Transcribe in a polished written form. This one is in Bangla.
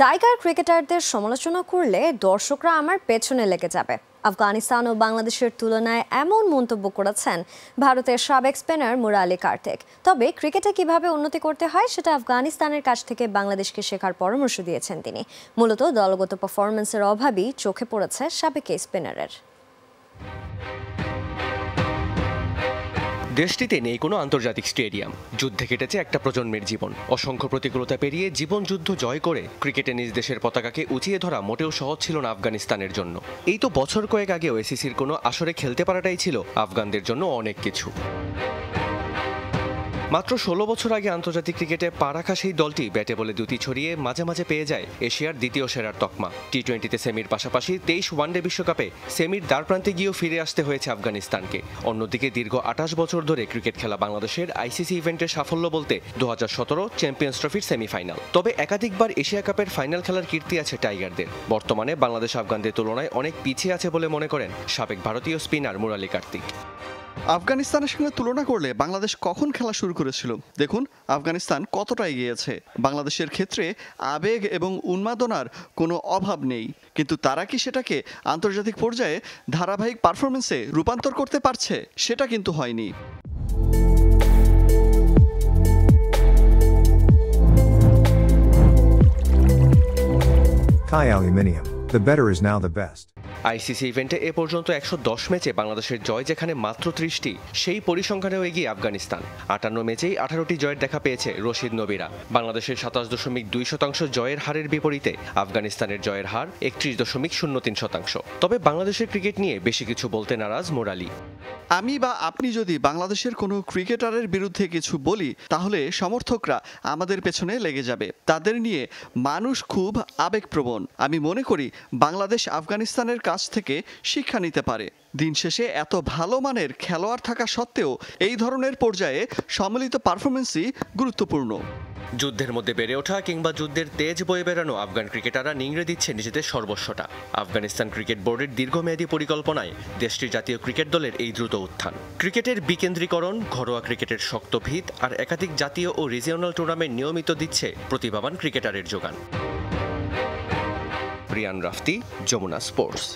টাইগার ক্রিকেটারদের সমালোচনা করলে দর্শকরা আমার পেছনে লেগে যাবে। আফগানিস্তান ও বাংলাদেশের তুলনায় এমন মন্তব্য করেছেন ভারতের সাবেক স্পিনার মুরালি কার্তিক। তবে ক্রিকেটে কিভাবে উন্নতি করতে হয় সেটা আফগানিস্তানের কাছ থেকে বাংলাদেশকে শেখার পরামর্শ দিয়েছেন তিনি। মূলত দলগত পারফরম্যান্সের অভাবই চোখে পড়েছে সাবেক এই স্পিনারের। দেশটিতে নেই কোনো আন্তর্জাতিক স্টেডিয়াম। যুদ্ধে কেটেছে একটা প্রজন্মের জীবন। অসংখ্য প্রতিকূলতা পেরিয়ে জীবন যুদ্ধ জয় করে ক্রিকেটে নিজ দেশের পতাকাকে উঁচিয়ে ধরা মোটেও সহজ ছিল না আফগানিস্তানের জন্য। এই তো বছর কয়েক আগেও এসিসির কোনো আসরে খেলতে পারাটাই ছিল আফগানদের জন্য অনেক কিছু। মাত্র ১৬ বছর আগে আন্তর্জাতিক ক্রিকেটে পা রাখা সেই দলটি ব্যাটে বলে দুটি ছড়িয়ে মাঝে মাঝে পেয়ে যায় এশিয়ার দ্বিতীয় সেরার তকমা। টি-20তে সেমির পাশাপাশি ২৩ ওয়ানডে বিশ্বকাপে সেমির দ্বারপ্রান্তে গিয়েও ফিরে আসতে হয়েছে আফগানিস্তানকে। অন্যদিকে দীর্ঘ ২৮ বছর ধরে ক্রিকেট খেলা বাংলাদেশের আইসিসি ইভেন্টের সাফল্য বলতে ২০১৭ চ্যাম্পিয়ন্স ট্রফির সেমিফাইনাল। তবে একাধিকবার এশিয়া কাপের ফাইনাল খেলার কীর্তি আছে টাইগারদের। বর্তমানে বাংলাদেশ আফগানদের তুলনায় অনেক পিছিয়ে আছে বলে মনে করেন সাবেক ভারতীয় স্পিনার মুরালি কার্তিক। আফগানিস্তানের সঙ্গে তুলনা করলে বাংলাদেশ কখন খেলা শুরু করেছিল দেখুন আফগানিস্তান কতটা এগিয়েছে। বাংলাদেশের ক্ষেত্রে আবেগ এবং উন্মাদনার কোনো অভাব নেই, কিন্তু তারা কি সেটাকে আন্তর্জাতিক পর্যায়ে ধারাবাহিক পারফরমেন্সে রূপান্তর করতে পারছে? সেটা কিন্তু হয়নি। Thai Aluminium. The better is now the best. ICC ইভেন্টে এ পর্যন্ত ১১০ ম্যাচে বাংলাদেশের জয় যেখানে মাত্র ৩০টি, সেই পরিসংখ্যানেও এগিয়ে আফগানিস্তান। ৫৮ ম্যাচেই ১৮টি জয়ের দেখা পেয়েছে রশিদ নবীরা। বাংলাদেশের ২৭.২% জয়ের হারের বিপরীতে আফগানিস্তানের জয়ের হার ৩১.০৩%। তবে বাংলাদেশের ক্রিকেট নিয়ে বেশি কিছু বলতে নারাজ মুরালি। আমি বা আপনি যদি বাংলাদেশের কোনো ক্রিকেটারের বিরুদ্ধে কিছু বলি তাহলে সমর্থকরা আমাদের পেছনে লেগে যাবে। তাদের নিয়ে মানুষ খুব আবেগপ্রবণ। আমি মনে করি বাংলাদেশ আফগানিস্তানের কাছ থেকে শিক্ষা নিতে পারে। দিন শেষে এত ভালো মানের খেলোয়াড় থাকা সত্ত্বেও এই ধরনের পর্যায়ে সম্মিলিত পারফরমেন্সই গুরুত্বপূর্ণ। যুদ্ধের মধ্যে বেড়ে ওঠা কিংবা যুদ্ধের তেজ বয়ে বেড়ানো আফগান ক্রিকেটাররা নিংড়ে দিচ্ছে নিজেদের সর্বস্বটা। আফগানিস্তান ক্রিকেট বোর্ডের দীর্ঘমেয়াদী পরিকল্পনায় দেশটির জাতীয় ক্রিকেট দলের এই দ্রুত উত্থান। ক্রিকেটের বিকেন্দ্রীকরণ, ঘরোয়া ক্রিকেটের শক্ত ভিত আর একাধিক জাতীয় ও রিজিওনাল টুর্নামেন্ট নিয়মিত দিচ্ছে প্রতিভাবান ক্রিকেটারের যোগান। রিয়ান রাফতি, যমুনা স্পোর্টস।